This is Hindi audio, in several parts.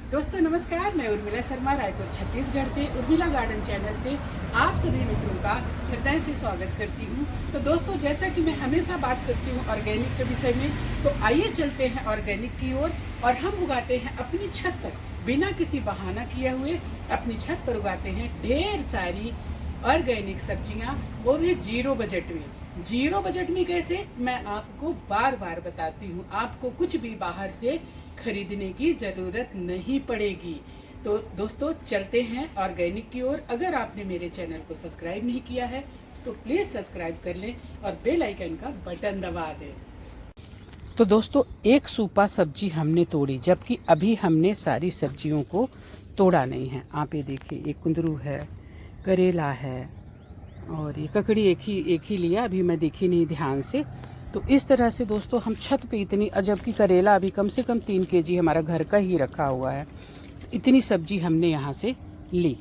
दोस्तों नमस्कार, मैं उर्मिला शर्मा रायपुर छत्तीसगढ़ से उर्मिला गार्डन चैनल से आप सभी मित्रों का हृदय से स्वागत करती हूँ। तो दोस्तों, जैसा कि मैं हमेशा बात करती हूँ ऑर्गेनिक के विषय में, तो आइए चलते हैं ऑर्गेनिक की ओर और हम उगाते हैं अपनी छत पर, बिना किसी बहाना किए हुए अपनी छत पर उगाते हैं ढेर सारी ऑर्गेनिक सब्जियाँ, वो भी जीरो बजट में। जीरो बजट में कैसे, मैं आपको बार बार बताती हूँ। आपको कुछ भी बाहर से खरीदने की ज़रूरत नहीं पड़ेगी। तो दोस्तों चलते हैं ऑर्गेनिक की ओर। अगर आपने मेरे चैनल को सब्सक्राइब नहीं किया है तो प्लीज़ सब्सक्राइब कर लें और बेल आइकन का बटन दबा दें। तो दोस्तों, एक सूपा सब्जी हमने तोड़ी, जबकि अभी हमने सारी सब्जियों को तोड़ा नहीं है। आप ये देखिए, एक कुंदरू है, करेला है और ये ककड़ी एक ही लिया, अभी मैं देखी नहीं ध्यान से। तो इस तरह से दोस्तों हम छत पे इतनी, जबकि करेला अभी कम से कम 3 केजी हमारा घर का ही रखा हुआ है, इतनी सब्जी हमने यहाँ से ली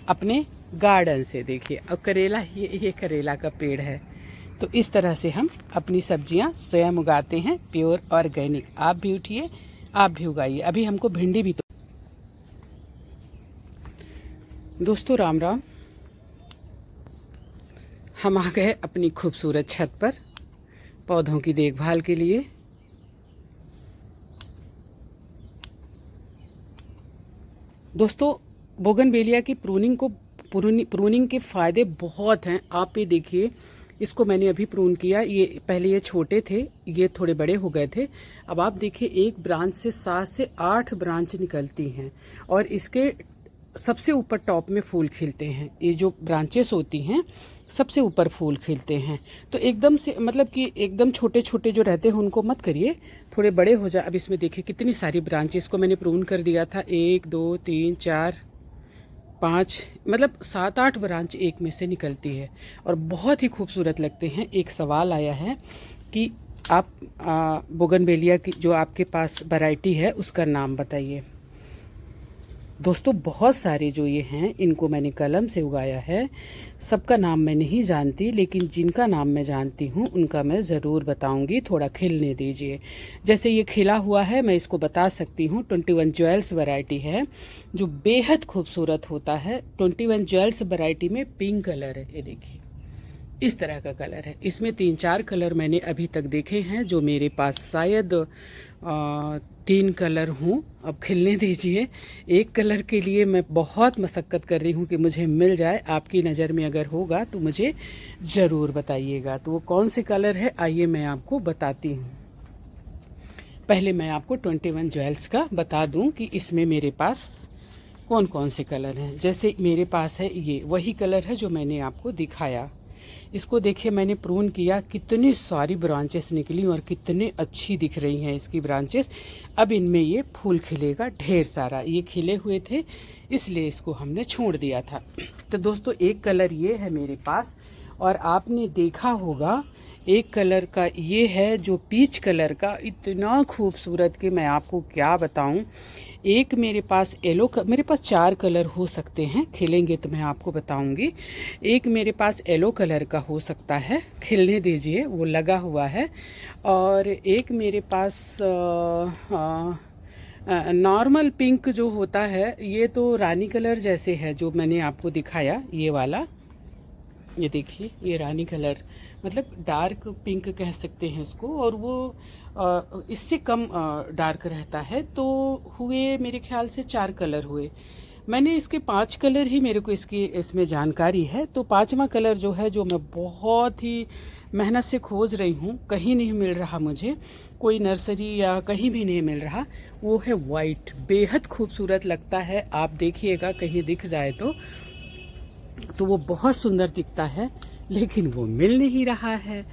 अपने गार्डन से। देखिए, और करेला, ये करेला का पेड़ है। तो इस तरह से हम अपनी सब्जियाँ स्वयं उगाते हैं, प्योर ऑर्गेनिक। आप भी उठिए, आप भी उगाइए। अभी हमको भिंडी भी तो दोस्तों राम राम, हम आ गए अपनी खूबसूरत छत पर पौधों की देखभाल के लिए। दोस्तों, बोगनवेलिया की प्रूनिंग के फ़ायदे बहुत हैं। आप ये देखिए, इसको मैंने अभी प्रून किया। ये पहले ये छोटे थे, ये थोड़े बड़े हो गए थे। अब आप देखिए, एक ब्रांच से 7 से 8 ब्रांच निकलती हैं और इसके सबसे ऊपर टॉप में फूल खिलते हैं। ये जो ब्रांचेस होती हैं, सबसे ऊपर फूल खिलते हैं। तो एकदम से, मतलब कि एकदम छोटे छोटे जो रहते हैं उनको मत करिए, थोड़े बड़े हो जाए। अब इसमें देखिए कितनी सारी ब्रांचेस को मैंने प्रून कर दिया था। 1 2 3 4 5, मतलब 7-8 ब्रांच एक में से निकलती है और बहुत ही खूबसूरत लगते हैं। एक सवाल आया है कि आप बोगनवेलिया की जो आपके पास वैरायटी है उसका नाम बताइए। दोस्तों, बहुत सारे जो ये हैं, इनको मैंने कलम से उगाया है। सबका नाम मैं नहीं जानती, लेकिन जिनका नाम मैं जानती हूँ उनका मैं ज़रूर बताऊँगी। थोड़ा खिलने दीजिए। जैसे ये खिला हुआ है, मैं इसको बता सकती हूँ 21 ज्वेल्स वैरायटी है, जो बेहद खूबसूरत होता है। 21 ज्वेल्स वैरायटी में पिंक कलर है, ये देखिए इस तरह का कलर है। इसमें 3-4 कलर मैंने अभी तक देखे हैं, जो मेरे पास शायद 3 कलर हों। अब खिलने दीजिए। एक कलर के लिए मैं बहुत मशक्क़त कर रही हूँ कि मुझे मिल जाए। आपकी नज़र में अगर होगा तो मुझे ज़रूर बताइएगा। तो वो कौन से कलर है, आइए मैं आपको बताती हूँ। पहले मैं आपको 21 ज्वेल्स का बता दूँ कि इसमें मेरे पास कौन कौन से कलर हैं। जैसे मेरे पास है, ये वही कलर है जो मैंने आपको दिखाया। इसको देखिए, मैंने प्रून किया, कितनी सारी ब्रांचेस निकली और कितनी अच्छी दिख रही हैं इसकी ब्रांचेस। अब इनमें ये फूल खिलेगा ढेर सारा। ये खिले हुए थे, इसलिए इसको हमने छोड़ दिया था। तो दोस्तों, एक कलर ये है मेरे पास, और आपने देखा होगा एक कलर का ये है जो पीच कलर का, इतना खूबसूरत कि मैं आपको क्या बताऊं। एक मेरे पास मेरे पास 4 कलर हो सकते हैं, खिलेंगे तो मैं आपको बताऊंगी। एक मेरे पास येलो कलर का हो सकता है, खिलने दीजिए, वो लगा हुआ है। और एक मेरे पास नॉर्मल पिंक जो होता है, ये तो रानी कलर जैसे है जो मैंने आपको दिखाया, ये वाला। ये देखिए, ये रानी कलर, मतलब डार्क पिंक कह सकते हैं इसको, और वो इससे कम डार्क रहता है। तो हुए मेरे ख्याल से 4 कलर हुए। मैंने इसके 5 कलर ही मेरे को इसमें जानकारी है। तो 5वां कलर जो है, जो मैं बहुत ही मेहनत से खोज रही हूँ, कहीं नहीं मिल रहा मुझे, कोई नर्सरी या कहीं भी नहीं मिल रहा, वो है वाइट। बेहद खूबसूरत लगता है, आप देखिएगा कहीं दिख जाए तो वो बहुत सुंदर दिखता है, लेकिन वो मिल नहीं रहा है।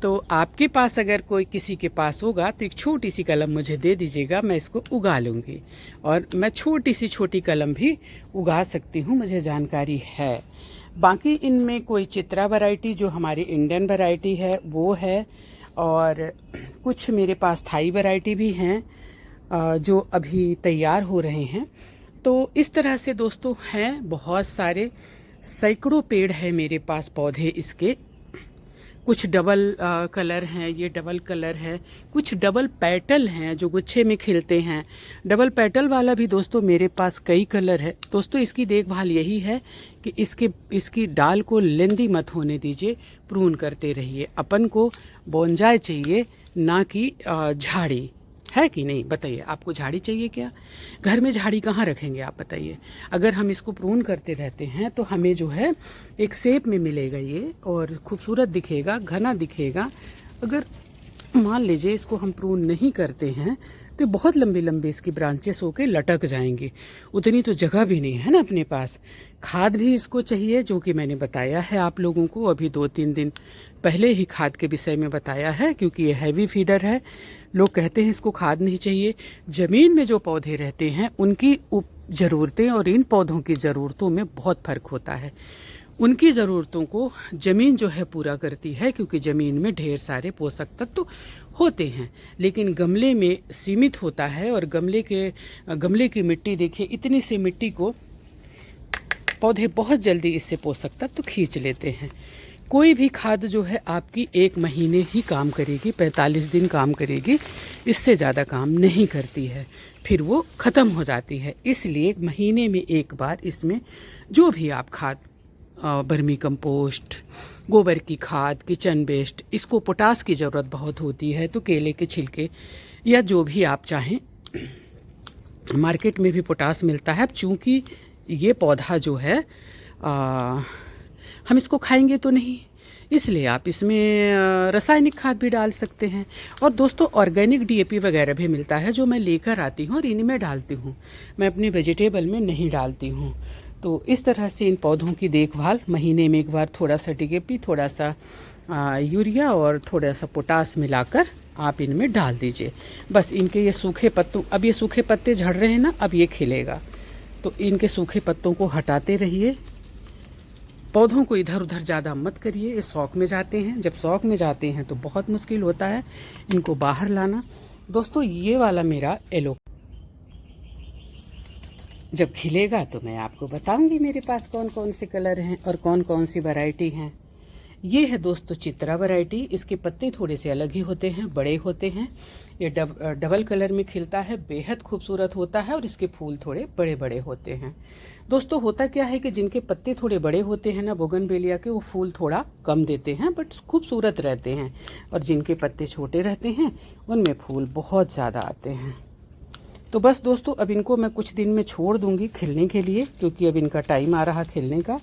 तो आपके पास अगर कोई किसी के पास होगा तो एक छोटी सी कलम मुझे दे दीजिएगा, मैं इसको उगा लूँगी। और मैं छोटी कलम भी उगा सकती हूँ, मुझे जानकारी है। बाकी इनमें कोई चित्रा वैरायटी जो हमारी इंडियन वैरायटी है वो है, और कुछ मेरे पास थाई वैरायटी भी हैं जो अभी तैयार हो रहे हैं। तो इस तरह से दोस्तों हैं बहुत सारे, सैकड़ों पेड़ है मेरे पास, पौधे इसके। कुछ डबल कलर हैं, ये डबल कलर है, कुछ डबल पेटल हैं जो गुच्छे में खिलते हैं। डबल पेटल वाला भी दोस्तों मेरे पास कई कलर है। दोस्तों इसकी देखभाल यही है कि इसकी डाल को लेंदी मत होने दीजिए, प्रून करते रहिए। अपन को बोंजाई चाहिए, ना कि झाड़ी, है कि नहीं? बताइए, आपको झाड़ी चाहिए क्या? घर में झाड़ी कहाँ रखेंगे आप बताइए? अगर हम इसको प्रून करते रहते हैं तो हमें जो है एक शेप में मिलेगा ये, और खूबसूरत दिखेगा, घना दिखेगा। अगर मान लीजिए इसको हम प्रून नहीं करते हैं तो बहुत लंबी लंबी इसकी ब्रांचेस होके लटक जाएंगी। उतनी तो जगह भी नहीं है ना अपने पास। खाद भी इसको चाहिए, जो कि मैंने बताया है आप लोगों को अभी 2-3 दिन पहले ही खाद के विषय में बताया है, क्योंकि ये हैवी फीडर है। लोग कहते हैं इसको खाद नहीं चाहिए। ज़मीन में जो पौधे रहते हैं उनकी ज़रूरतें और इन पौधों की ज़रूरतों में बहुत फ़र्क होता है। उनकी ज़रूरतों को ज़मीन जो है पूरा करती है, क्योंकि ज़मीन में ढेर सारे पोषक तत्व होते हैं, लेकिन गमले में सीमित होता है। और गमले की मिट्टी देखिए, इतनी सी मिट्टी को पौधे बहुत जल्दी इससे पोषक तत्व खींच लेते हैं। कोई भी खाद जो है आपकी 1 महीने ही काम करेगी, 45 दिन काम करेगी, इससे ज़्यादा काम नहीं करती है, फिर वो ख़त्म हो जाती है। इसलिए महीने में एक बार इसमें जो भी आप खाद, बर्मी कंपोस्ट, गोबर की खाद, किचन वेस्ट, इसको पोटास की ज़रूरत बहुत होती है, तो केले के छिलके या जो भी आप चाहें, मार्केट में भी पोटास मिलता है। अब चूँकि ये पौधा जो है हम इसको खाएंगे तो नहीं, इसलिए आप इसमें रासायनिक खाद भी डाल सकते हैं। और दोस्तों ऑर्गेनिक डीएपी वगैरह भी मिलता है, जो मैं लेकर आती हूँ और इनमें डालती हूँ। मैं अपनी वेजिटेबल में नहीं डालती हूँ। तो इस तरह से इन पौधों की देखभाल महीने में एक बार थोड़ा सा डीएपी, थोड़ा सा यूरिया और थोड़ा सा पोटास मिलाकर आप इनमें डाल दीजिए। बस इनके ये सूखे पत्तों, अब ये सूखे पत्ते झड़ रहे हैं ना, अब ये खिलेगा, तो इनके सूखे पत्तों को हटाते रहिए। पौधों को इधर उधर ज़्यादा मत करिए, ये शौक में जाते हैं। जब शौक में जाते हैं तो बहुत मुश्किल होता है इनको बाहर लाना। दोस्तों ये वाला मेरा येलो जब खिलेगा तो मैं आपको बताऊंगी मेरे पास कौन कौन से कलर हैं और कौन कौन सी वैरायटी हैं। ये है दोस्तों चित्रा वैरायटी। इसके पत्ते थोड़े से अलग ही होते हैं, बड़े होते हैं। ये डबल कलर में खिलता है, बेहद खूबसूरत होता है, और इसके फूल थोड़े बड़े बड़े होते हैं। दोस्तों होता क्या है कि जिनके पत्ते थोड़े बड़े होते हैं ना बोगनवेलिया के, वो फूल थोड़ा कम देते हैं बट खूबसूरत रहते हैं, और जिनके पत्ते छोटे रहते हैं उनमें फूल बहुत ज़्यादा आते हैं। तो बस दोस्तों अब इनको मैं कुछ दिन में छोड़ दूंगी खिलने के लिए, क्योंकि अब इनका टाइम आ रहा खिलने का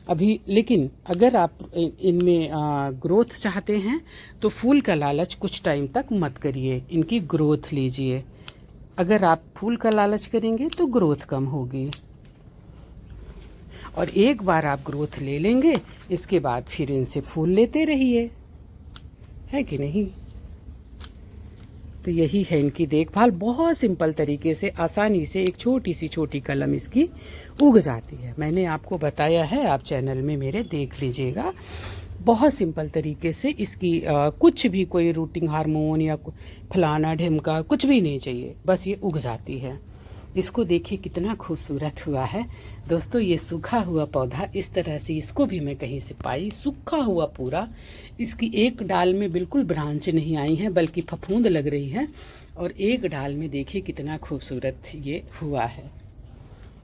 अभी। लेकिन अगर आप इनमें ग्रोथ चाहते हैं तो फूल का लालच कुछ टाइम तक मत करिए, इनकी ग्रोथ लीजिए। अगर आप फूल का लालच करेंगे तो ग्रोथ कम होगी, और एक बार आप ग्रोथ ले लेंगे इसके बाद फिर इनसे फूल लेते रहिए, है कि नहीं? तो यही है इनकी देखभाल। बहुत सिंपल तरीके से, आसानी से एक छोटी कलम इसकी उग जाती है। मैंने आपको बताया है, आप चैनल में मेरे देख लीजिएगा। बहुत सिंपल तरीके से इसकी कुछ भी कोई रूटिंग हार्मोन या फलाना ढिमका कुछ भी नहीं चाहिए, बस ये उग जाती है। इसको देखिए कितना खूबसूरत हुआ है दोस्तों। ये सूखा हुआ पौधा इस तरह से, इसको भी मैं कहीं से पाई, सूखा हुआ पूरा। इसकी एक डाल में बिल्कुल ब्रांच नहीं आई है, बल्कि फफूंद लग रही है, और एक डाल में देखिए कितना खूबसूरत ये हुआ है।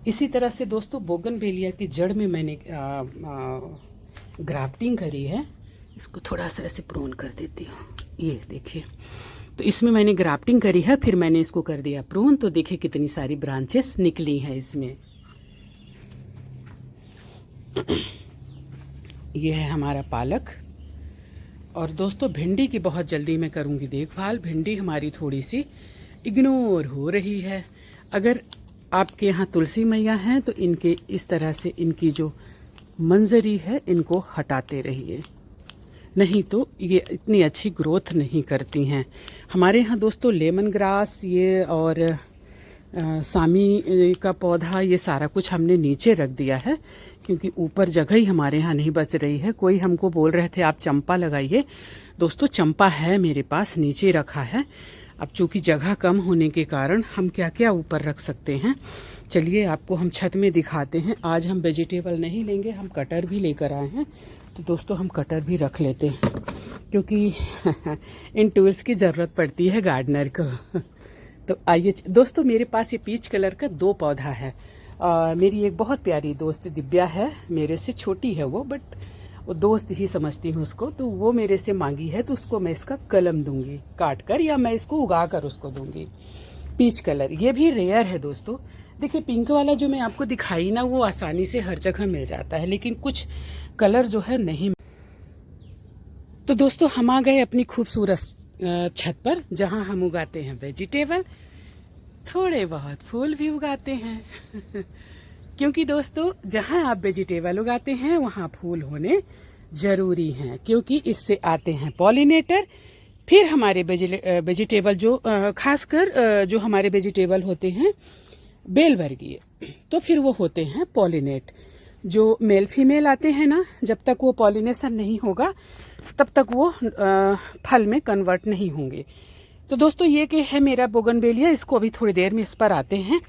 इसी तरह से दोस्तों बोगनवेलिया की जड़ में मैंने ग्राफ्टिंग करी है। इसको थोड़ा सा ऐसे प्रून कर देती हूँ, ये देखिए। तो इसमें मैंने ग्राफ्टिंग करी है, फिर मैंने इसको कर दिया प्रून, तो देखिए कितनी सारी ब्रांचेस निकली हैं इसमें। ये है हमारा पालक। और दोस्तों भिंडी की बहुत जल्दी मैं करूँगी देखभाल। भिंडी हमारी थोड़ी सी इग्नोर हो रही है। अगर आपके यहाँ तुलसी मैया हैं तो इनके इस तरह से इनकी जो मंजरी है इनको हटाते रहिए, नहीं तो ये इतनी अच्छी ग्रोथ नहीं करती हैं। हमारे यहाँ दोस्तों लेमन ग्रास ये और सामी का पौधा, ये सारा कुछ हमने नीचे रख दिया है, क्योंकि ऊपर जगह ही हमारे यहाँ नहीं बच रही है। कोई हमको बोल रहे थे आप चंपा लगाइए। दोस्तों चंपा है मेरे पास, नीचे रखा है। अब चूँकि जगह कम होने के कारण हम क्या क्या ऊपर रख सकते हैं, चलिए आपको हम छत में दिखाते हैं। आज हम वेजिटेबल नहीं लेंगे, हम कटर भी लेकर आए हैं, तो दोस्तों हम कटर भी रख लेते हैं क्योंकि इन टूल्स की ज़रूरत पड़ती है गार्डनर को। तो आइए दोस्तों, मेरे पास ये पीच कलर का 2 पौधा है। मेरी एक बहुत प्यारी दोस्त दिव्या है, मेरे से छोटी है वो, बट वो दोस्त ही समझती हूँ उसको। तो वो मेरे से मांगी है, तो उसको मैं इसका कलम दूंगी काट कर, या मैं इसको उगा कर उसको दूंगी। पीच कलर ये भी रेयर है दोस्तों। देखिए पिंक वाला जो मैं आपको दिखाई ना, वो आसानी से हर जगह मिल जाता है, लेकिन कुछ कलर जो है नहीं। तो दोस्तों हम आ गए अपनी खूबसूरत छत पर, जहाँ हम उगाते हैं वेजिटेबल, थोड़े बहुत फूल भी उगाते हैं। क्योंकि दोस्तों जहाँ आप वेजिटेबल उगाते हैं वहाँ फूल होने ज़रूरी हैं, क्योंकि इससे आते हैं पॉलिनेटर। फिर हमारे वेजिटेबल जो खासकर जो हमारे वेजिटेबल होते हैं बेल वर्गीय, तो फिर वो होते हैं पॉलिनेट। जो मेल फीमेल आते हैं ना, जब तक वो पॉलिनेशन नहीं होगा तब तक वो फल में कन्वर्ट नहीं होंगे। तो दोस्तों ये कि है मेरा बोगनवेलिया, इसको अभी थोड़ी देर में इस पर आते हैं।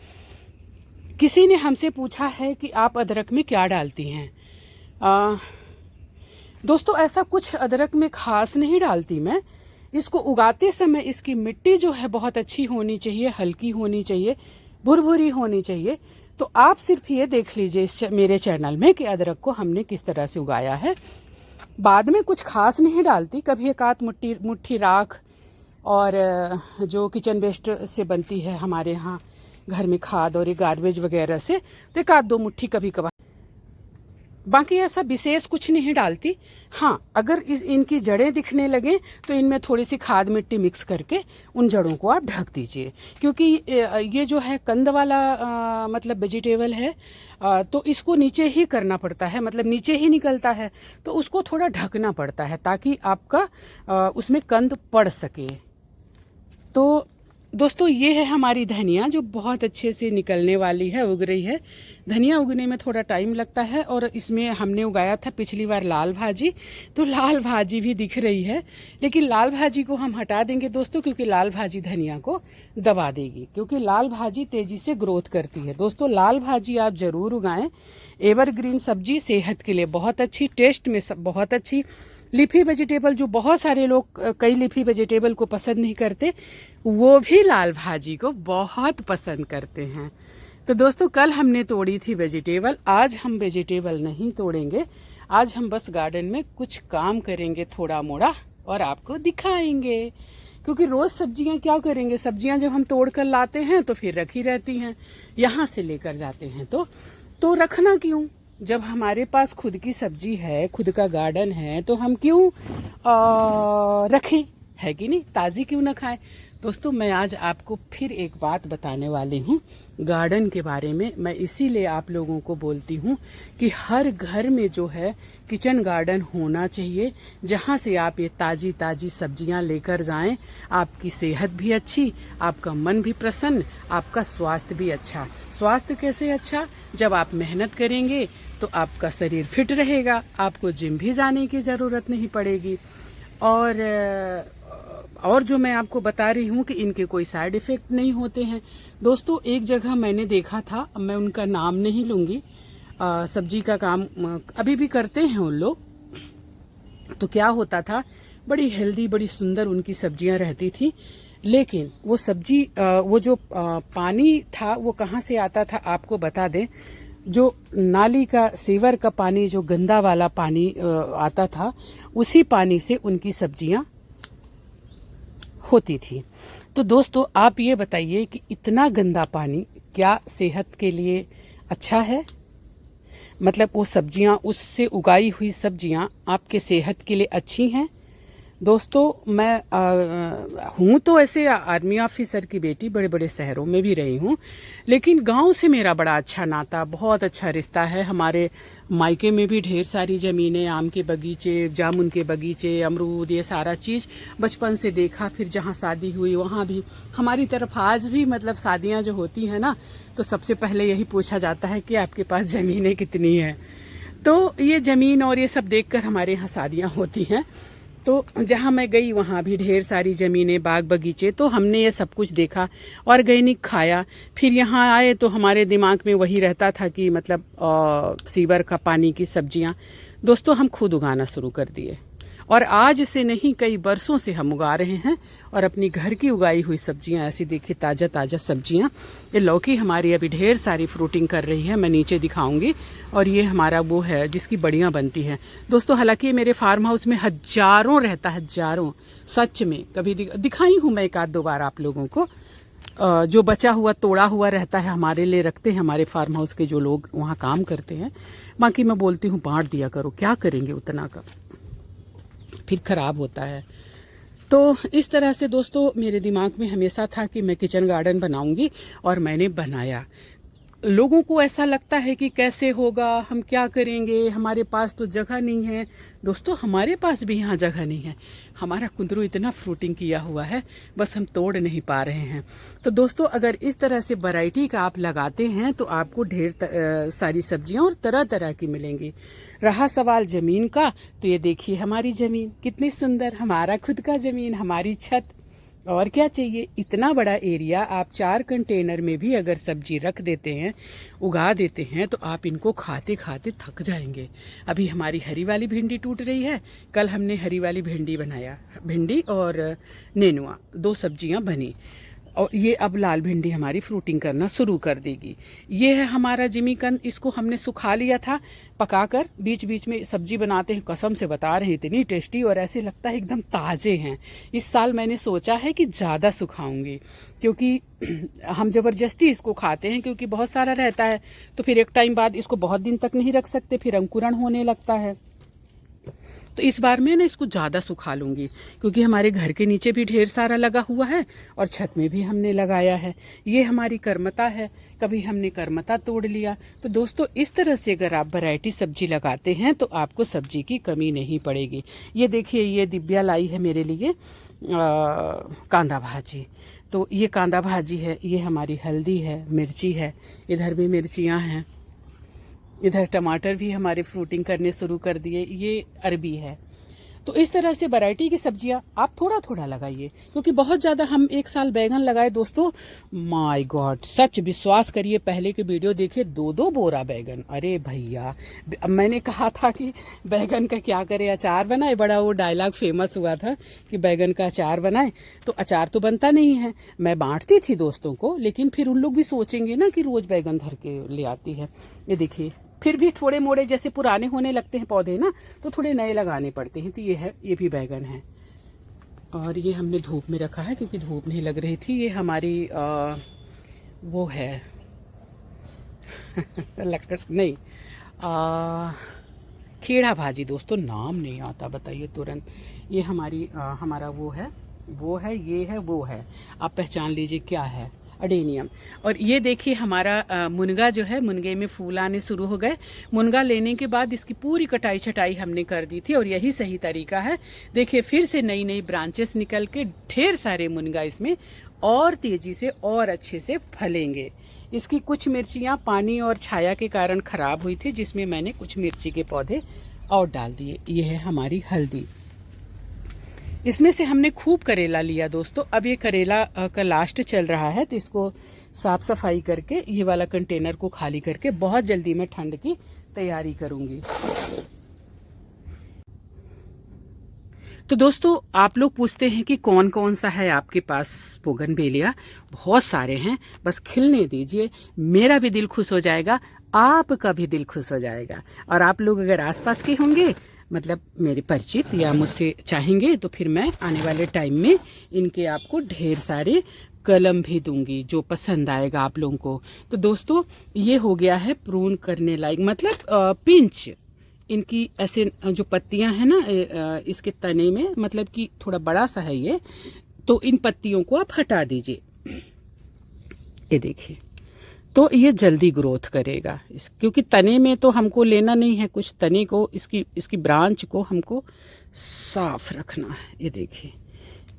किसी ने हमसे पूछा है कि आप अदरक में क्या डालती हैं। दोस्तों ऐसा कुछ अदरक में खास नहीं डालती मैं। इसको उगाते समय इसकी मिट्टी जो है बहुत अच्छी होनी चाहिए, हल्की होनी चाहिए, भुरभुरी होनी चाहिए। तो आप सिर्फ ये देख लीजिए मेरे चैनल में कि अदरक को हमने किस तरह से उगाया है। बाद में कुछ खास नहीं डालती, कभी एक आध मुट्ठी राख और जो किचन वेस्ट से बनती है हमारे यहाँ घर में खाद और ये गार्बेज वगैरह से, तो एक आध 2 मुट्ठी कभी कभार, बाकी ऐसा विशेष कुछ नहीं डालती। हाँ, अगर इनकी जड़ें दिखने लगे तो इनमें थोड़ी सी खाद मिट्टी मिक्स करके उन जड़ों को आप ढक दीजिए, क्योंकि ये जो है कंद वाला मतलब वेजिटेबल है, तो इसको नीचे ही करना पड़ता है, मतलब नीचे ही निकलता है, तो उसको थोड़ा ढकना पड़ता है ताकि आपका उसमें कंद पड़ सके। तो दोस्तों ये है हमारी धनिया, जो बहुत अच्छे से निकलने वाली है, उग रही है। धनिया उगने में थोड़ा टाइम लगता है, और इसमें हमने उगाया था पिछली बार लाल भाजी, तो लाल भाजी भी दिख रही है। लेकिन लाल भाजी को हम हटा देंगे दोस्तों, क्योंकि लाल भाजी धनिया को दबा देगी, क्योंकि लाल भाजी तेजी से ग्रोथ करती है। दोस्तों लाल भाजी आप ज़रूर उगाएं, एवरग्रीन सब्जी, सेहत के लिए बहुत अच्छी, टेस्ट में बहुत अच्छी। लीफी वेजिटेबल जो बहुत सारे लोग कई लीफी वेजिटेबल को पसंद नहीं करते, वो भी लाल भाजी को बहुत पसंद करते हैं। तो दोस्तों कल हमने तोड़ी थी वेजिटेबल, आज हम वेजिटेबल नहीं तोड़ेंगे। आज हम बस गार्डन में कुछ काम करेंगे थोड़ा मोड़ा, और आपको दिखाएंगे। क्योंकि रोज़ सब्जियां क्या करेंगे, सब्जियां जब हम तोड़ कर लाते हैं तो फिर रखी रहती हैं, यहाँ से लेकर जाते हैं तो रखना क्यों। जब हमारे पास खुद की सब्जी है, खुद का गार्डन है, तो हम क्यों रखें, है कि नहीं, ताज़ी क्यों ना खाएं। दोस्तों मैं आज आपको फिर एक बात बताने वाली हूँ गार्डन के बारे में। मैं इसीलिए आप लोगों को बोलती हूँ कि हर घर में जो है किचन गार्डन होना चाहिए, जहाँ से आप ये ताज़ी ताज़ी सब्जियाँ लेकर जाएं। आपकी सेहत भी अच्छी, आपका मन भी प्रसन्न, आपका स्वास्थ्य भी अच्छा। स्वास्थ्य कैसे अच्छा, जब आप मेहनत करेंगे तो आपका शरीर फिट रहेगा, आपको जिम भी जाने की ज़रूरत नहीं पड़ेगी। और जो मैं आपको बता रही हूँ कि इनके कोई साइड इफ़ेक्ट नहीं होते हैं। दोस्तों एक जगह मैंने देखा था, मैं उनका नाम नहीं लूँगी, सब्जी का काम अभी भी करते हैं उन लोग। तो क्या होता था, बड़ी हेल्दी बड़ी सुंदर उनकी सब्जियां रहती थी, लेकिन वो सब्जी वो जो पानी था वो कहाँ से आता था आपको बता दें। जो नाली का सीवर का पानी, जो गंदा वाला पानी आता था, उसी पानी से उनकी सब्जियां होती थी। तो दोस्तों आप ये बताइए कि इतना गंदा पानी क्या सेहत के लिए अच्छा है। मतलब वो सब्जियां, उससे उगाई हुई सब्जियां आपके सेहत के लिए अच्छी हैं। दोस्तों मैं हूँ तो ऐसे आर्मी ऑफिसर की बेटी, बड़े बड़े शहरों में भी रही हूँ, लेकिन गांव से मेरा बड़ा अच्छा नाता, बहुत अच्छा रिश्ता है। हमारे मायके में भी ढेर सारी ज़मीनें, आम के बगीचे, जामुन के बगीचे, अमरूद, ये सारा चीज़ बचपन से देखा। फिर जहाँ शादी हुई वहाँ भी हमारी तरफ आज भी मतलब शादियाँ जो होती हैं ना, तो सबसे पहले यही पूछा जाता है कि आपके पास ज़मीनें कितनी हैं। तो ये ज़मीन और ये सब देखकर हमारे यहाँ शादियाँ होती हैं। तो जहाँ मैं गई वहाँ भी ढेर सारी ज़मीनें, बाग बगीचे, तो हमने ये सब कुछ देखा, ऑर्गेनिक खाया। फिर यहाँ आए तो हमारे दिमाग में वही रहता था कि मतलब सीवर का पानी की सब्जियाँ। दोस्तों हम खुद उगाना शुरू कर दिए, और आज से नहीं कई बरसों से हम उगा रहे हैं। और अपनी घर की उगाई हुई सब्जियां, ऐसी देखिए ताज़ा ताज़ा सब्जियां। ये लौकी हमारी अभी ढेर सारी फ्रूटिंग कर रही है, मैं नीचे दिखाऊंगी। और ये हमारा वो है जिसकी बड़ियां बनती हैं दोस्तों। हालांकि मेरे फार्म हाउस में हजारों रहता है, हजारों, सच में। कभी दिखाई हूँ मैं एक आध दो बार आप लोगों को। जो बचा हुआ तोड़ा हुआ रहता है हमारे लिए रखते हैं हमारे फार्म हाउस के जो लोग वहाँ काम करते हैं। बाकी मैं बोलती हूँ बांट दिया करो, क्या करेंगे उतना का, फिर ख़राब होता है। तो इस तरह से दोस्तों मेरे दिमाग में हमेशा था कि मैं किचन गार्डन बनाऊंगी, और मैंने बनाया। लोगों को ऐसा लगता है कि कैसे होगा, हम क्या करेंगे, हमारे पास तो जगह नहीं है। दोस्तों हमारे पास भी यहाँ जगह नहीं है। हमारा कुंदरू इतना फ्रूटिंग किया हुआ है, बस हम तोड़ नहीं पा रहे हैं। तो दोस्तों अगर इस तरह से वैरायटी का आप लगाते हैं तो आपको ढेर सारी सब्जियां और तरह तरह की मिलेंगी। रहा सवाल ज़मीन का, तो ये देखिए हमारी ज़मीन कितनी सुंदर, हमारा खुद का ज़मीन, हमारी छत। और क्या चाहिए, इतना बड़ा एरिया। आप 4 कंटेनर में भी अगर सब्जी रख देते हैं, उगा देते हैं, तो आप इनको खाते खाते थक जाएंगे। अभी हमारी हरी वाली भिंडी टूट रही है, कल हमने हरी वाली भिंडी बनाया, भिंडी और नेनुआ 2 सब्जियां बनी। और ये अब लाल भिंडी हमारी फ्रूटिंग करना शुरू कर देगी। ये है हमारा जिमीकंद, इसको हमने सुखा लिया था पकाकर, बीच बीच में सब्जी बनाते हैं, कसम से बता रहे हैं इतनी टेस्टी, और ऐसे लगता है एकदम ताज़े हैं। इस साल मैंने सोचा है कि ज़्यादा सुखाऊंगी, क्योंकि हम ज़बरदस्ती इसको खाते हैं, क्योंकि बहुत सारा रहता है तो फिर एक टाइम बाद इसको बहुत दिन तक नहीं रख सकते, फिर अंकुरण होने लगता है। तो इस बार मैं ना इसको ज़्यादा सुखा लूँगी, क्योंकि हमारे घर के नीचे भी ढेर सारा लगा हुआ है और छत में भी हमने लगाया है। ये हमारी करमता है, कभी हमने करमता तोड़ लिया। तो दोस्तों इस तरह से अगर आप वैरायटी सब्जी लगाते हैं तो आपको सब्जी की कमी नहीं पड़ेगी। ये देखिए, ये दिव्या लाई है मेरे लिए कांदा भाजी। तो ये कांदा भाजी है, ये हमारी हल्दी है, मिर्ची है, इधर भी मिर्चियाँ हैं, इधर टमाटर भी हमारे फ्रूटिंग करने शुरू कर दिए, ये अरबी है। तो इस तरह से वैरायटी की सब्जियां आप थोड़ा थोड़ा लगाइए, क्योंकि बहुत ज़्यादा हम एक साल बैगन लगाए दोस्तों, माय गॉड, सच विश्वास करिए, पहले के वीडियो देखिए, 2-2 बोरा बैगन। अरे भैया, मैंने कहा था कि बैगन का क्या करें, अचार बनाए, बड़ा वो डायलॉग फेमस हुआ था कि बैगन का अचार बनाए, तो अचार तो बनता नहीं है। मैं बांटती थी दोस्तों को, लेकिन फिर उन लोग भी सोचेंगे ना कि रोज़ बैगन धर के ले आती है। ये देखिए, फिर भी थोड़े मोड़े जैसे पुराने होने लगते हैं पौधे ना, तो थोड़े नए लगाने पड़ते हैं। तो ये है, ये भी बैगन है, और ये हमने धूप में रखा है क्योंकि धूप नहीं लग रही थी। ये हमारी वो है लकड़ नहीं, खेड़ा भाजी दोस्तों, नाम नहीं आता, बताइए तुरंत। ये हमारी हमारा वो है, ये है, वो है, आप पहचान लीजिए क्या है, अडेनियम। और ये देखिए हमारा मुनगा जो है, मुनगे में फूल आने शुरू हो गए। मुनगा लेने के बाद इसकी पूरी कटाई छटाई हमने कर दी थी, और यही सही तरीका है। देखिए फिर से नई नई ब्रांचेस निकल के ढेर सारे मुनगा इसमें और तेज़ी से और अच्छे से फलेंगे। इसकी कुछ मिर्चियाँ पानी और छाया के कारण ख़राब हुई थी, जिसमें मैंने कुछ मिर्ची के पौधे और डाल दिए। ये है हमारी हल्दी, इसमें से हमने खूब करेला लिया दोस्तों। अब ये करेला का लास्ट चल रहा है, तो इसको साफ़ सफाई करके ये वाला कंटेनर को खाली करके बहुत जल्दी मैं ठंड की तैयारी करूँगी। तो दोस्तों आप लोग पूछते हैं कि कौन कौन सा है आपके पास बोगनवेलिया। बहुत सारे हैं, बस खिलने दीजिए, मेरा भी दिल खुश हो जाएगा, आपका भी दिल खुश हो जाएगा। और आप लोग अगर आसपास के होंगे, मतलब मेरे परिचित या मुझसे चाहेंगे, तो फिर मैं आने वाले टाइम में इनके आपको ढेर सारे कलम भी दूंगी, जो पसंद आएगा आप लोगों को। तो दोस्तों ये हो गया है प्रून करने लायक, मतलब पिंच। इनकी ऐसे जो पत्तियां हैं ना इसके तने में, मतलब कि थोड़ा बड़ा सा है ये, तो इन पत्तियों को आप हटा दीजिए। ये देखिए, तो ये जल्दी ग्रोथ करेगा क्योंकि तने में तो हमको लेना नहीं है कुछ, तने को इसकी ब्रांच को हमको साफ रखना है। ये देखिए,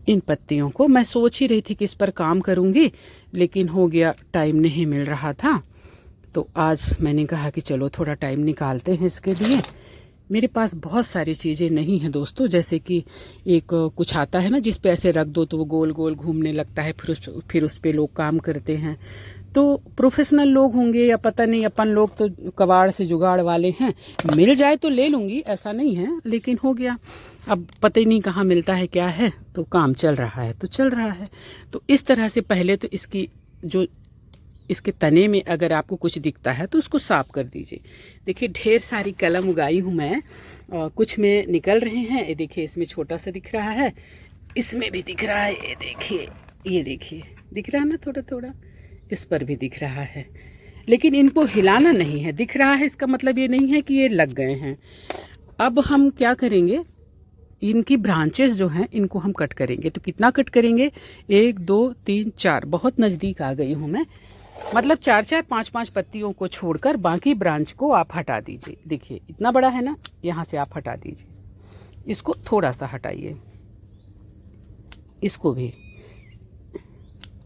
इन पत्तियों को मैं सोच ही रही थी कि इस पर काम करूँगी, लेकिन हो गया, टाइम नहीं मिल रहा था। तो आज मैंने कहा कि चलो थोड़ा टाइम निकालते हैं इसके लिए। मेरे पास बहुत सारी चीज़ें नहीं हैं दोस्तों, जैसे कि एक कुछ आता है ना जिस पे ऐसे रख दो तो वो गोल गोल घूमने लगता है, फिर उस पे लोग काम करते हैं। तो प्रोफेशनल लोग होंगे या पता नहीं, अपन लोग तो कबाड़ से जुगाड़ वाले हैं, मिल जाए तो ले लूँगी, ऐसा नहीं है, लेकिन हो गया, अब पता ही नहीं कहाँ मिलता है क्या है, तो काम चल रहा है तो चल रहा है। तो इस तरह से पहले तो इसकी जो इसके तने में अगर आपको कुछ दिखता है तो उसको साफ कर दीजिए। देखिए ढेर सारी कलम उगाई हूँ मैं, कुछ में निकल रहे हैं, ये देखिए इसमें छोटा सा दिख रहा है, इसमें भी दिख रहा है, ये देखिए दिख रहा है ना, थोड़ा थोड़ा इस पर भी दिख रहा है, लेकिन इनको हिलाना नहीं है। दिख रहा है इसका मतलब ये नहीं है कि ये लग गए हैं। अब हम क्या करेंगे, इनकी ब्रांचेस जो हैं इनको हम कट करेंगे। तो कितना कट करेंगे, 1 2 3 4, बहुत नज़दीक आ गई हूँ मैं, मतलब 4 5 5 पत्तियों को छोड़कर बाकी ब्रांच को आप हटा दीजिए। देखिए इतना बड़ा है ना, यहाँ से आप हटा दीजिए, इसको थोड़ा सा हटाइए, इसको भी,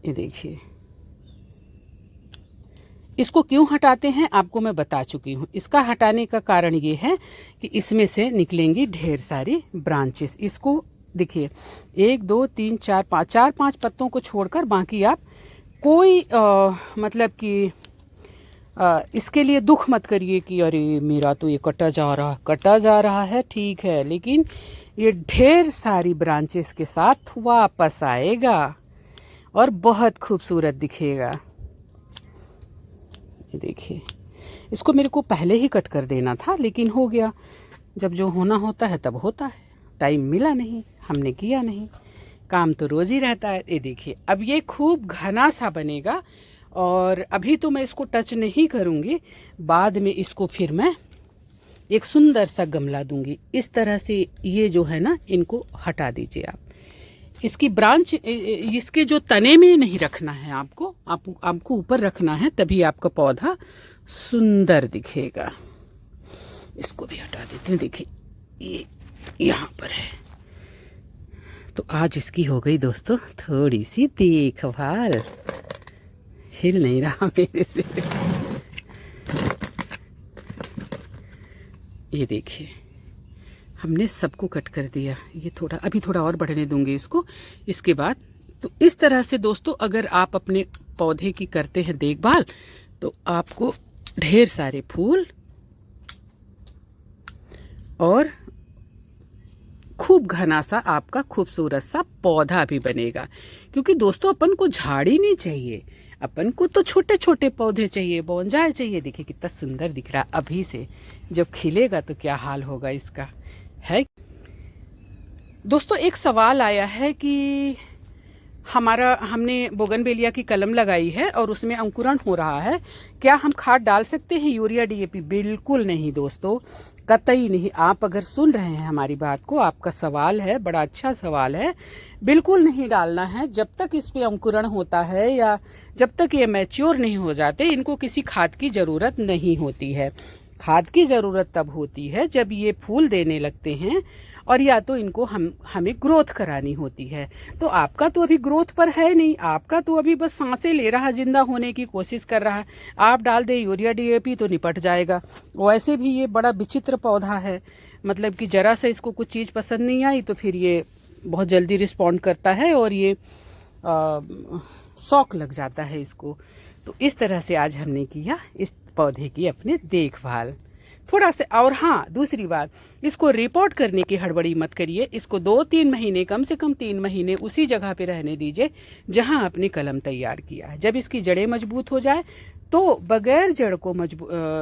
ये देखिए। इसको क्यों हटाते हैं आपको मैं बता चुकी हूँ। इसका हटाने का कारण ये है कि इसमें से निकलेंगी ढेर सारी ब्रांचेस। इसको देखिए 1 2 3 4 5, 4 5 पत्तों को छोड़कर बाकी आप कोई मतलब कि इसके लिए दुख मत करिए कि अरे मेरा तो ये कटा जा रहा है, ठीक है, लेकिन ये ढेर सारी ब्रांचेस के साथ वापस आएगा और बहुत खूबसूरत दिखेगा। ये देखिए, इसको मेरे को पहले ही कट कर देना था, लेकिन हो गया, जब जो होना होता है तब होता है, टाइम मिला नहीं, हमने किया नहीं, काम तो रोज़ ही रहता है। ये देखिए अब ये खूब घना सा बनेगा, और अभी तो मैं इसको टच नहीं करूँगी, बाद में इसको फिर मैं एक सुंदर सा गमला दूंगी। इस तरह से ये जो है ना, इनको हटा दीजिए आप। इसकी ब्रांच, इसके जो तने में नहीं रखना है आपको ऊपर रखना है, तभी आपका पौधा सुंदर दिखेगा। इसको भी हटा देते हैं, देखिए ये यहाँ पर है। तो आज इसकी हो गई दोस्तों थोड़ी सी देखभाल, हिल नहीं रहा मेरे से। ये देखिए हमने सबको कट कर दिया, ये थोड़ा अभी थोड़ा और बढ़ने दूंगी इसको, इसके बाद। तो इस तरह से दोस्तों अगर आप अपने पौधे की करते हैं देखभाल, तो आपको ढेर सारे फूल और खूब घना सा आपका खूबसूरत सा पौधा भी बनेगा। क्योंकि दोस्तों अपन को झाड़ी नहीं चाहिए, अपन को तो छोटे छोटे पौधे चाहिए, बोंजाई चाहिए। देखिए कितना सुंदर दिख रहा, अभी से जब खिलेगा तो क्या हाल होगा इसका, है। दोस्तों एक सवाल आया है कि हमने बोगनवेलिया की कलम लगाई है और उसमें अंकुरण हो रहा है, क्या हम खाद डाल सकते हैं, यूरिया DAP? बिल्कुल नहीं दोस्तों, कतई नहीं। आप अगर सुन रहे हैं हमारी बात को, आपका सवाल है, बड़ा अच्छा सवाल है, बिल्कुल नहीं डालना है। जब तक इस पे अंकुरण होता है या जब तक ये मैच्योर नहीं हो जाते, इनको किसी खाद की ज़रूरत नहीं होती है। खाद की ज़रूरत तब होती है जब ये फूल देने लगते हैं, और या तो इनको हमें ग्रोथ करानी होती है। तो आपका तो अभी ग्रोथ पर है नहीं, आपका तो अभी बस सांसें ले रहा, जिंदा होने की कोशिश कर रहा है। आप डाल दें यूरिया DAP तो निपट जाएगा। वैसे भी ये बड़ा विचित्र पौधा है, मतलब कि ज़रा सा इसको कुछ चीज़ पसंद नहीं आई तो फिर ये बहुत जल्दी रिस्पॉन्ड करता है और ये शौक लग जाता है इसको। तो इस तरह से आज हमने किया इस पौधे की अपने देखभाल थोड़ा से। और हाँ, दूसरी बात, इसको रिपोर्ट करने की हड़बड़ी मत करिए। इसको 2-3 महीने, कम से कम 3 महीने उसी जगह पे रहने दीजिए जहाँ आपने कलम तैयार किया है। जब इसकी जड़ें मजबूत हो जाए तो बगैर जड़ को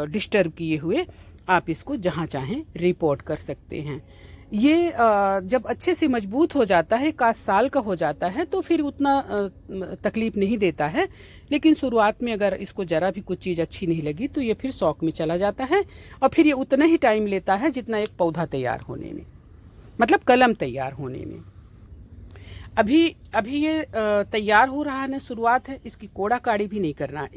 डिस्टर्ब किए हुए आप इसको जहाँ चाहें रिपोर्ट कर सकते हैं। ये जब अच्छे से मजबूत हो जाता है, 1 साल का हो जाता है, तो फिर उतना तकलीफ नहीं देता है। लेकिन शुरुआत में अगर इसको ज़रा भी कुछ चीज़ अच्छी नहीं लगी तो ये फिर शौक में चला जाता है, और फिर ये उतना ही टाइम लेता है जितना एक पौधा तैयार होने में, मतलब कलम तैयार होने में। अभी ये तैयार हो रहा है ना, शुरुआत है, इसकी कोड़ा काड़ी भी नहीं करना है,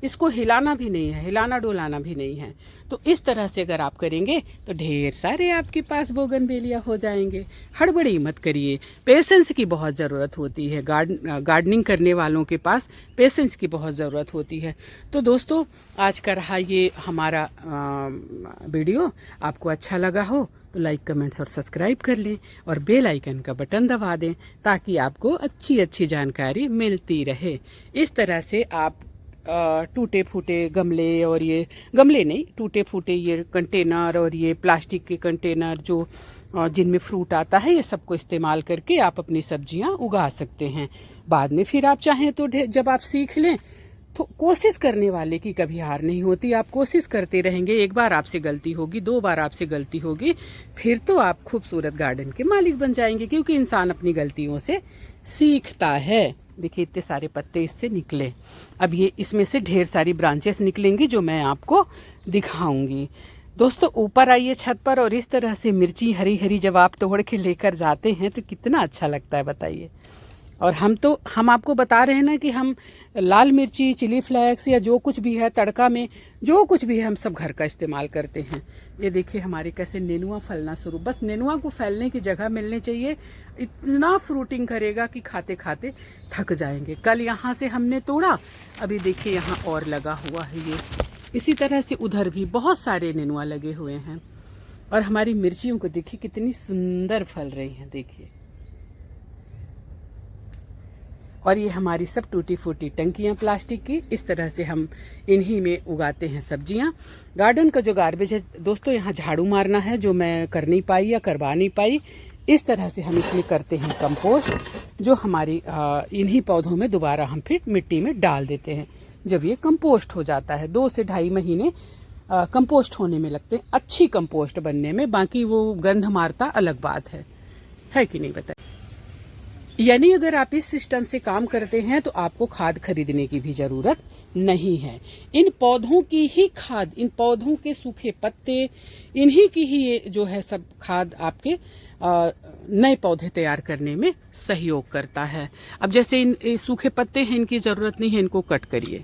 इसको हिलाना भी नहीं है, हिलाना डुलाना भी नहीं है। तो इस तरह से अगर आप करेंगे तो ढेर सारे आपके पास बोगनवेलिया हो जाएंगे। हड़बड़ी मत करिए, पेशेंस की बहुत ज़रूरत होती है। गार्डनिंग करने वालों के पास पेशेंस की बहुत ज़रूरत होती है। तो दोस्तों आज का रहा ये हमारा वीडियो, आपको अच्छा लगा हो तो लाइक, कमेंट्स और सब्सक्राइब कर लें, और बेल आइकन का बटन दबा दें ताकि आपको अच्छी अच्छी जानकारी मिलती रहे। इस तरह से आप टूटे फूटे गमले, और ये गमले नहीं, टूटे फूटे ये कंटेनर और ये प्लास्टिक के कंटेनर जो जिनमें फ्रूट आता है, ये सबको इस्तेमाल करके आप अपनी सब्जियां उगा सकते हैं। बाद में फिर आप चाहें तो जब आप सीख लें तो कोशिश करने वाले की कभी हार नहीं होती। आप कोशिश करते रहेंगे, एक बार आपसे गलती होगी, 2 बार आपसे गलती होगी, फिर तो आप खूबसूरत गार्डन के मालिक बन जाएंगे, क्योंकि इंसान अपनी गलतियों से सीखता है। देखिए इतने सारे पत्ते इससे निकले। अब ये इसमें से ढेर सारी ब्रांचेस निकलेंगी जो मैं आपको दिखाऊंगी। दोस्तों ऊपर आइए छत पर, और इस तरह से मिर्ची हरी हरी जब आप तोड़ के लेकर जाते हैं तो कितना अच्छा लगता है बताइए। और हम आपको बता रहे हैं ना कि हम लाल मिर्ची, चिली फ्लेक्स या जो कुछ भी है तड़का में, जो कुछ भी है हम सब घर का इस्तेमाल करते हैं। ये देखिए हमारे कैसे नेनुआ फलना शुरू, बस नेनुआ को फैलने की जगह मिलनी चाहिए। इतना फ्रूटिंग करेगा कि खाते खाते थक जाएंगे। कल यहाँ से हमने तोड़ा, अभी देखिए यहाँ और लगा हुआ है ये। इसी तरह से उधर भी बहुत सारे नेनुआ लगे हुए हैं। और हमारी मिर्चियों को देखिए कितनी सुंदर फल रही हैं, देखिए। और ये हमारी सब टूटी फूटी टंकियाँ प्लास्टिक की, इस तरह से हम इन्हीं में उगाते हैं सब्जियाँ। गार्डन का जो गार्बेज है दोस्तों, यहाँ झाड़ू मारना है जो मैं कर नहीं पाई या करवा नहीं पाई। इस तरह से हम इसमें करते हैं कंपोस्ट, जो हमारी इन्हीं पौधों में दोबारा हम फिर मिट्टी में डाल देते हैं। जब ये कंपोस्ट हो जाता है 2 से 2.5 महीने कंपोस्ट होने में लगते हैं, अच्छी कंपोस्ट बनने में। बाकी वो गंध मारता अलग बात है कि नहीं बताइए। यानी अगर आप इस सिस्टम से काम करते हैं तो आपको खाद खरीदने की भी ज़रूरत नहीं है। इन पौधों की ही खाद, इन पौधों के सूखे पत्ते, इन्हीं की ही ये जो है सब खाद आपके नए पौधे तैयार करने में सहयोग करता है। अब जैसे इन सूखे पत्ते हैं, इनकी ज़रूरत नहीं है, इनको कट करिए।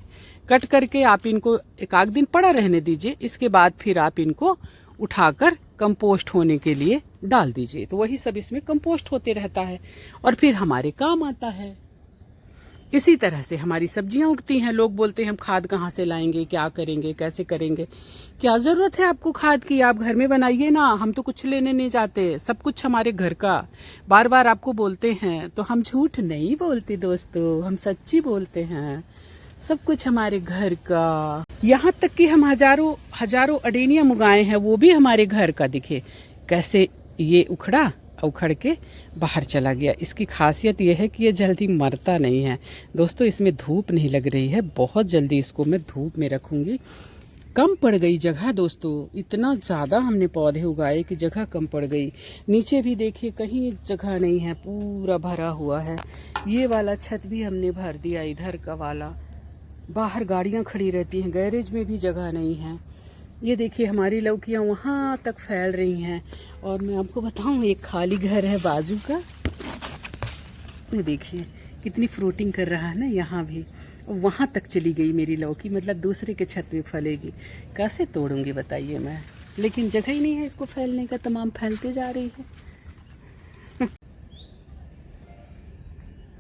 कट करके आप इनको एक आध दिन पड़ा रहने दीजिए, इसके बाद फिर आप इनको उठाकर कंपोस्ट होने के लिए डाल दीजिए, तो वही सब इसमें कंपोस्ट होते रहता है और फिर हमारे काम आता है। इसी तरह से हमारी सब्जियां उगती हैं। लोग बोलते हैं हम खाद कहाँ से लाएंगे, क्या करेंगे, कैसे करेंगे। क्या ज़रूरत है आपको खाद की? आप घर में बनाइए ना, हम तो कुछ लेने नहीं जाते, सब कुछ हमारे घर का। बार बार आपको बोलते हैं तो हम झूठ नहीं बोलते दोस्तों, हम सच्ची बोलते हैं। सब कुछ हमारे घर का, यहाँ तक कि हम हजारों अडेनियम उगाए हैं, वो भी हमारे घर का। दिखे कैसे ये उखड़ के बाहर चला गया। इसकी खासियत ये है कि ये जल्दी मरता नहीं है दोस्तों। इसमें धूप नहीं लग रही है, बहुत जल्दी इसको मैं धूप में रखूँगी। कम पड़ गई जगह दोस्तों, इतना ज़्यादा हमने पौधे उगाए कि जगह कम पड़ गई। नीचे भी देखिए कहीं जगह नहीं है, पूरा भरा हुआ है। ये वाला छत भी हमने भर दिया, इधर का वाला। बाहर गाड़ियाँ खड़ी रहती हैं, गैरेज में भी जगह नहीं है। ये देखिए हमारी लौकियाँ वहाँ तक फैल रही हैं। और मैं आपको बताऊँ, एक खाली घर है बाजू का, ये देखिए कितनी फ्रूटिंग कर रहा है ना, यहाँ भी। वहाँ तक चली गई मेरी लौकी, मतलब दूसरे के छत में फलेगी। कैसे तोड़ूंगी बताइए मैं, लेकिन जगह ही नहीं है इसको फैलने का, तमाम फैलते जा रही है।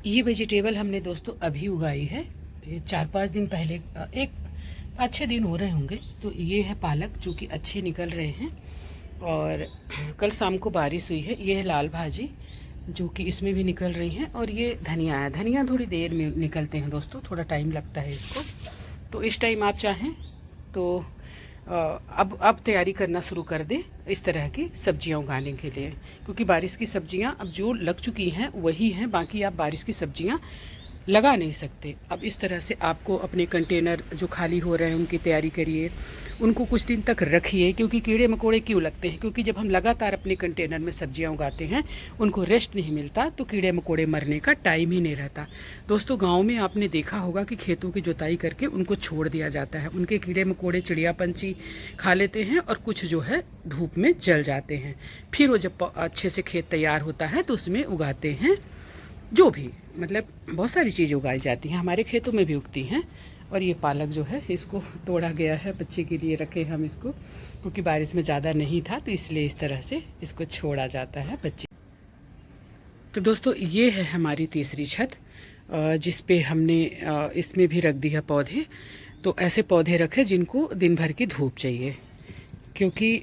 ये वेजिटेबल हमने दोस्तों अभी उगाई है, ये 4-5 दिन पहले, 5-6 दिन हो रहे होंगे। तो ये है पालक, जो कि अच्छे निकल रहे हैं। और कल शाम को बारिश हुई है। ये है लाल भाजी, जो कि इसमें भी निकल रही हैं। और ये धनिया है, धनिया थोड़ी देर में निकलते हैं दोस्तों, थोड़ा टाइम लगता है इसको। तो इस टाइम आप चाहें तो अब तैयारी करना शुरू कर दें इस तरह की सब्जियां उगाने के लिए, क्योंकि बारिश की सब्जियां अब जो लग चुकी हैं वही हैं, बाकी आप बारिश की सब्जियां लगा नहीं सकते। अब इस तरह से आपको अपने कंटेनर जो खाली हो रहे हैं उनकी तैयारी करिए, उनको कुछ दिन तक रखिए। क्योंकि कीड़े मकोड़े क्यों लगते हैं? क्योंकि जब हम लगातार अपने कंटेनर में सब्जियां उगाते हैं, उनको रेस्ट नहीं मिलता, तो कीड़े मकोड़े मरने का टाइम ही नहीं रहता। दोस्तों गांव में आपने देखा होगा कि खेतों की जुताई करके उनको छोड़ दिया जाता है, उनके कीड़े मकोड़े चिड़िया पंछी खा लेते हैं और कुछ जो है धूप में जल जाते हैं। फिर वो जब अच्छे से खेत तैयार होता है तो उसमें उगाते हैं, जो भी मतलब बहुत सारी चीज़ें उगाई जाती हैं, हमारे खेतों में भी उगती हैं। और ये पालक जो है इसको तोड़ा गया है, बच्चे के लिए रखे हम इसको, क्योंकि बारिश में ज़्यादा नहीं था तो इसलिए इस तरह से इसको छोड़ा जाता है बच्चे। तो दोस्तों ये है हमारी तीसरी छत, जिस पे हमने इसमें भी रख दिया पौधे। तो ऐसे पौधे रखे जिनको दिन भर की धूप चाहिए, क्योंकि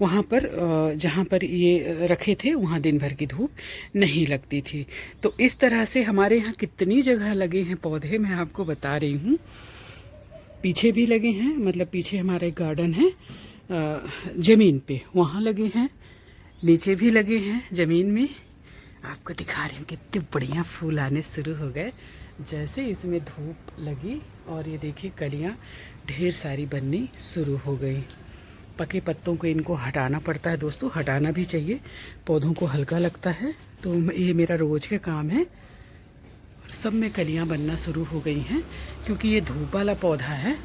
वहाँ पर जहाँ पर ये रखे थे वहाँ दिन भर की धूप नहीं लगती थी। तो इस तरह से हमारे यहाँ कितनी जगह लगे हैं पौधे, मैं आपको बता रही हूँ। पीछे भी लगे हैं, मतलब पीछे हमारा एक गार्डन है ज़मीन पे, वहाँ लगे हैं, नीचे भी लगे हैं ज़मीन में। आपको दिखा रही हूँ कितने बढ़िया फूल आने शुरू हो गए जैसे इसमें धूप लगी। और ये देखिए कलियाँ ढेर सारी बननी शुरू हो गई। पके पत्तों को इनको हटाना पड़ता है दोस्तों, हटाना भी चाहिए, पौधों को हल्का लगता है। तो ये मेरा रोज़ का काम है। और सब में कलियाँ बनना शुरू हो गई हैं क्योंकि ये धूप वाला पौधा है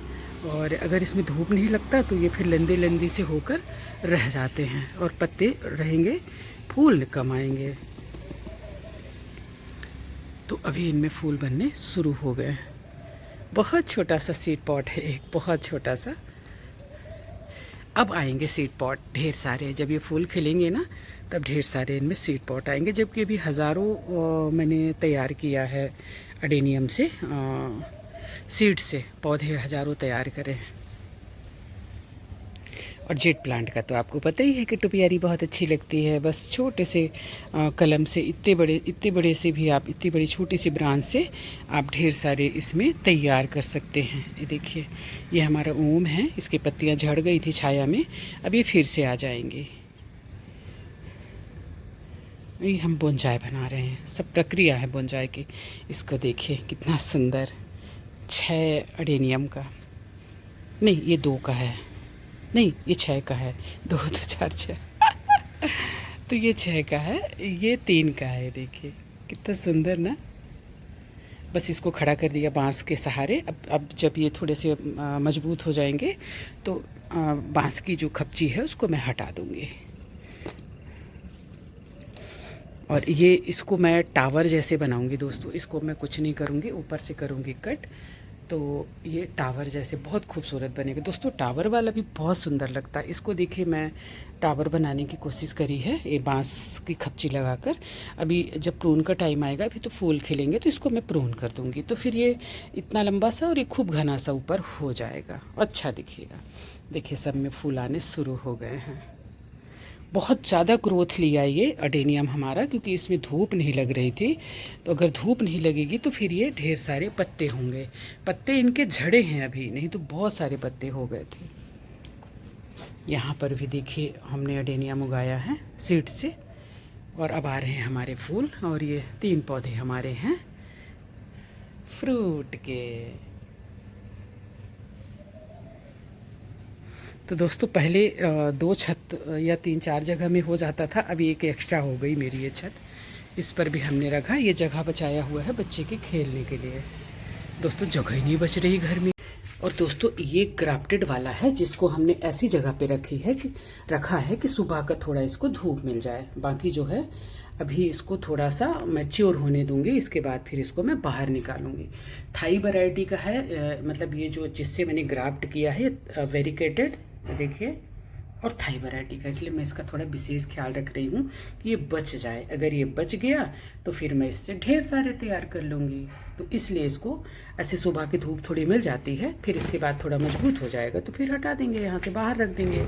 और अगर इसमें धूप नहीं लगता तो ये फिर लंदे लंदी से होकर रह जाते हैं और पत्ते रहेंगे, फूल कम आएंगे। तो अभी इनमें फूल बनने शुरू हो गए। बहुत छोटा सा सीड पॉट है, एक बहुत छोटा सा। अब आएंगे सीड पॉट ढेर सारे, जब ये फूल खिलेंगे ना तब ढेर सारे इनमें सीड पॉट आएंगे। जबकि अभी हज़ारों मैंने तैयार किया है अडेनियम से, सीड से पौधे हज़ारों तैयार करे हैं। और जेट प्लांट का तो आपको पता ही है कि टोपियारी बहुत अच्छी लगती है। बस छोटे से कलम से इतने बड़े से भी आप, इतनी बड़ी छोटी सी ब्रांच से आप ढेर सारे इसमें तैयार कर सकते हैं। ये देखिए ये हमारा ओम है, इसकी पत्तियां झड़ गई थी छाया में, अब ये फिर से आ जाएंगे। ये हम बोनजाई बना रहे हैं, सब प्रक्रिया है बोनजाई की। इसको देखिए कितना सुंदर, 6 अडेनियम का, नहीं ये 2 का है, नहीं ये 6 का है, 2 2 4 6 तो ये 6 का है, ये 3 का है। देखिए कितना सुंदर ना। बस इसको खड़ा कर दिया बांस के सहारे। अब जब ये थोड़े से मजबूत हो जाएंगे तो बांस की जो खपची है उसको मैं हटा दूँगी। और ये इसको मैं टावर जैसे बनाऊंगी दोस्तों, इसको मैं कुछ नहीं करूँगी, ऊपर से करूँगी कट, तो ये टावर जैसे बहुत खूबसूरत बनेगा दोस्तों। टावर वाला भी बहुत सुंदर लगता है। इसको देखिए मैं टावर बनाने की कोशिश करी है ये बांस की खपची लगाकर। अभी जब प्रून का टाइम आएगा, अभी तो फूल खिलेंगे तो इसको मैं प्रून कर दूँगी, तो फिर ये इतना लंबा सा और ये खूब घना सा ऊपर हो जाएगा, अच्छा दिखेगा। देखिए सब में फूल आने शुरू हो गए हैं। बहुत ज़्यादा ग्रोथ लिया ये अडेनियम हमारा, क्योंकि इसमें धूप नहीं लग रही थी। तो अगर धूप नहीं लगेगी तो फिर ये ढेर सारे पत्ते होंगे। पत्ते इनके झड़े हैं अभी, नहीं तो बहुत सारे पत्ते हो गए थे। यहाँ पर भी देखिए हमने अडेनियम उगाया है सीड से, और अब आ रहे हैं हमारे फूल। और ये 3 पौधे हमारे हैं फ्रूट के। तो दोस्तों पहले 2 छत या 3-4 जगह में हो जाता था, अभी एक एक्स्ट्रा हो गई मेरी ये छत। इस पर भी हमने रखा, ये जगह बचाया हुआ है बच्चे के खेलने के लिए। दोस्तों जगह ही नहीं बच रही घर में। और दोस्तों ये ग्राफ्टेड वाला है, जिसको हमने ऐसी जगह पे रखा है कि सुबह का थोड़ा इसको धूप मिल जाए। बाकी जो है अभी इसको थोड़ा सा मैच्योर होने दूंगी, इसके बाद फिर इसको मैं बाहर निकालूंगी। थाई वैरायटी का है, मतलब ये जो जिससे मैंने ग्राफ्ट किया है वेरिकेटेड, देखिए, और थाई वैरायटी का, इसलिए मैं इसका थोड़ा विशेष ख्याल रख रही हूँ कि ये बच जाए। अगर ये बच गया तो फिर मैं इससे ढेर सारे तैयार कर लूँगी। तो इसलिए इसको ऐसे सुबह की धूप थोड़ी मिल जाती है, फिर इसके बाद थोड़ा मजबूत हो जाएगा तो फिर हटा देंगे, यहाँ से बाहर रख देंगे।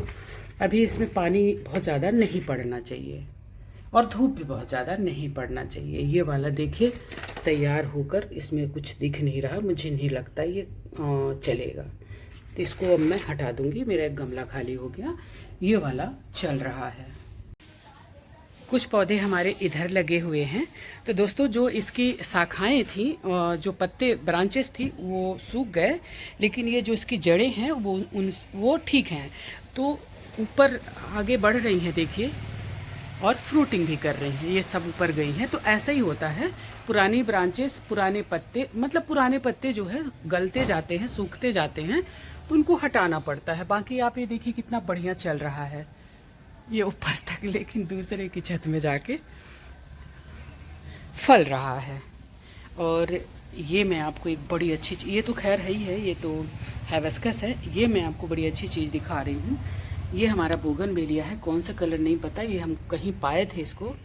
अभी इसमें पानी बहुत ज़्यादा नहीं पड़ना चाहिए और धूप भी बहुत ज़्यादा नहीं पड़ना चाहिए। ये वाला देखिए तैयार होकर इसमें कुछ दिख नहीं रहा, मुझे नहीं लगता ये चलेगा, तो इसको अब मैं हटा दूंगी। मेरा एक गमला खाली हो गया, ये वाला चल रहा है। कुछ पौधे हमारे इधर लगे हुए हैं। तो दोस्तों जो इसकी शाखाएं थी, जो पत्ते ब्रांचेस थी वो सूख गए, लेकिन ये जो इसकी जड़ें हैं वो ठीक हैं, तो ऊपर आगे बढ़ रही हैं देखिए, और फ्रूटिंग भी कर रही हैं, ये सब ऊपर गई हैं। तो ऐसा ही होता है, पुरानी ब्रांचेस, पुराने पत्ते, मतलब पुराने पत्ते जो है गलते जाते हैं, सूखते जाते हैं, तो उनको हटाना पड़ता है। बाकी आप ये देखिए कितना बढ़िया चल रहा है ये ऊपर तक, लेकिन दूसरे की छत में जाके फल रहा है। और ये मैं आपको एक बड़ी अच्छी चीज़, ये तो खैर है ही है, ये तो हाइबिस्कस है, ये मैं आपको बड़ी अच्छी चीज़ दिखा रही हूँ। ये हमारा बोगनवेलिया है, कौन सा कलर नहीं पता, ये हम कहीं पाए थे, इसको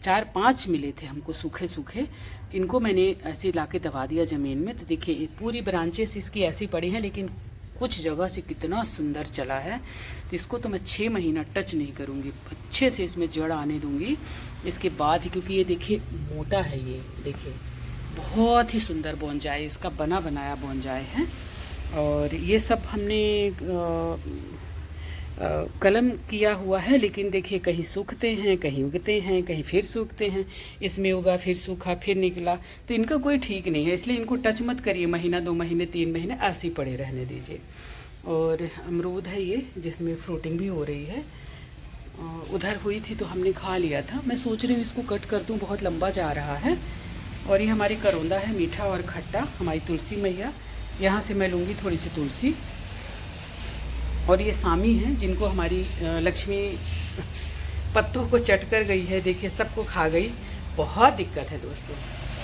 4-5 मिले थे हमको सूखे सूखे। इनको मैंने ऐसे लाके दबा दिया ज़मीन में, तो देखिए पूरी ब्रांचेस इसकी ऐसी पड़ी हैं, लेकिन कुछ जगह से कितना सुंदर चला है। तो इसको तो मैं 6 महीना टच नहीं करूँगी, अच्छे से इसमें जड़ आने दूँगी इसके बाद ही, क्योंकि ये देखिए मोटा है, ये देखिए बहुत ही सुंदर बोनजाई, इसका बना बनाया बोनजाई है। और ये सब हमने कलम किया हुआ है, लेकिन देखिए कहीं सूखते हैं, कहीं उगते हैं, कहीं फिर सूखते हैं, इसमें उगा फिर सूखा फिर निकला, तो इनका कोई ठीक नहीं है। इसलिए इनको टच मत करिए, महीना 2 महीने 3 महीने ऐसे ही पड़े रहने दीजिए। और अमरूद है ये, जिसमें फ्रूटिंग भी हो रही है। उधर हुई थी तो हमने खा लिया था। मैं सोच रही हूँ इसको कट कर दूँ, बहुत लंबा जा रहा है। और ये हमारी करौंदा है, मीठा और खट्टा, हमारी तुलसी मैया। यहाँ से मैं लूँगी थोड़ी सी तुलसी। और ये सामी हैं, जिनको हमारी लक्ष्मी पत्तों को चट कर गई है, देखिए सबको खा गई, बहुत दिक्कत है दोस्तों।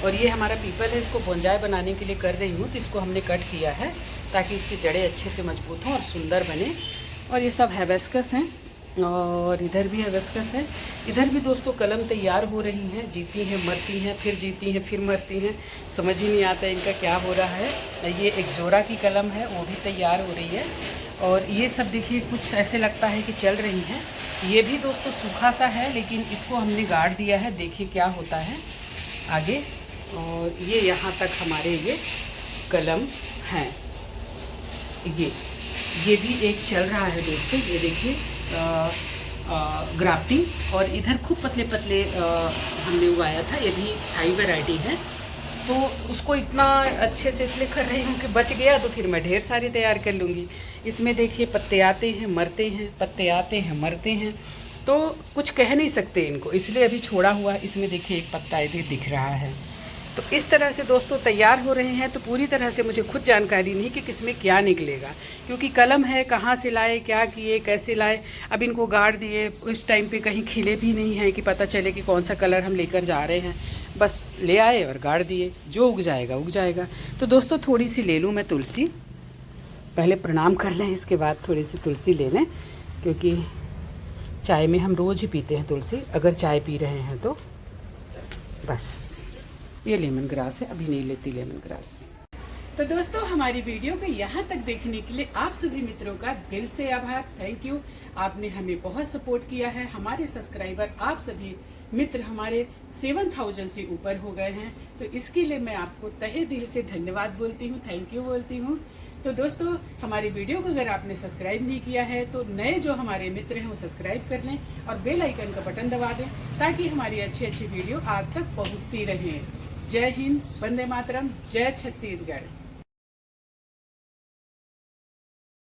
और ये हमारा पीपल है, इसको बोंजाई बनाने के लिए कर रही हूँ, तो इसको हमने कट किया है ताकि इसकी जड़ें अच्छे से मजबूत हों और सुंदर बने। और ये सब हिबिस्कस हैं, और इधर भी हिबिस्कस है। इधर भी दोस्तों कलम तैयार हो रही हैं, जीती हैं मरती हैं, फिर जीती हैं फिर मरती हैं, समझ ही नहीं आता इनका क्या हो रहा है। ये एक जोरा की कलम है, वो भी तैयार हो रही है। और ये सब देखिए कुछ ऐसे लगता है कि चल रही हैं। ये भी दोस्तों सूखा सा है, लेकिन इसको हमने गाड़ दिया है, देखिए क्या होता है आगे। और ये यहाँ तक हमारे ये कलम हैं। ये भी एक चल रहा है दोस्तों, ये देखिए ग्राफ्टिंग। और इधर खूब पतले पतले हमने उगाया था, ये भी थाई वैरायटी है। तो उसको इतना अच्छे से इसलिए कर रही हूँ कि बच गया तो फिर मैं ढेर सारी तैयार कर लूँगी। इसमें देखिए पत्ते आते हैं मरते हैं, पत्ते आते हैं मरते हैं, तो कुछ कह नहीं सकते इनको, इसलिए अभी छोड़ा हुआ। इसमें देखिए एक पत्ता इधर दिख रहा है। तो इस तरह से दोस्तों तैयार हो रहे हैं। तो पूरी तरह से मुझे खुद जानकारी नहीं कि किसमें क्या निकलेगा, क्योंकि कलम है, कहाँ से लाए, क्या किए, कैसे लाए। अब इनको गाड़ दिए, उस टाइम पे कहीं खिले भी नहीं हैं कि पता चले कि कौन सा कलर हम लेकर जा रहे हैं। बस ले आए और गाड़ दिए, जो उग जाएगा उग जाएगा। तो दोस्तों थोड़ी सी ले लूँ मैं तुलसी, पहले प्रणाम कर लें, इसके बाद थोड़ी सी तुलसी ले लें, क्योंकि चाय में हम रोज़ ही पीते हैं तुलसी, अगर चाय पी रहे हैं तो। बस ये लेमन ग्रास है, अभी नहीं लेती लेमन ग्रास। तो दोस्तों हमारी वीडियो को यहाँ तक देखने के लिए आप सभी मित्रों का दिल से आभार, थैंक यू। आपने हमें बहुत सपोर्ट किया है। हमारे सब्सक्राइबर आप सभी मित्र हमारे 7000 से ऊपर हो गए हैं, तो इसके लिए मैं आपको तहे दिल से धन्यवाद बोलती हूँ, थैंक यू बोलती हूँ। तो दोस्तों हमारी वीडियो को अगर आपने सब्सक्राइब नहीं किया है तो नए जो हमारे मित्र हैं वो सब्सक्राइब कर लें और बेल आइकन का बटन दबा दें, ताकि हमारी अच्छी अच्छी वीडियो आप तक पहुँचती रहें। जय हिंद, वंदे मातरम, जय छत्तीसगढ़।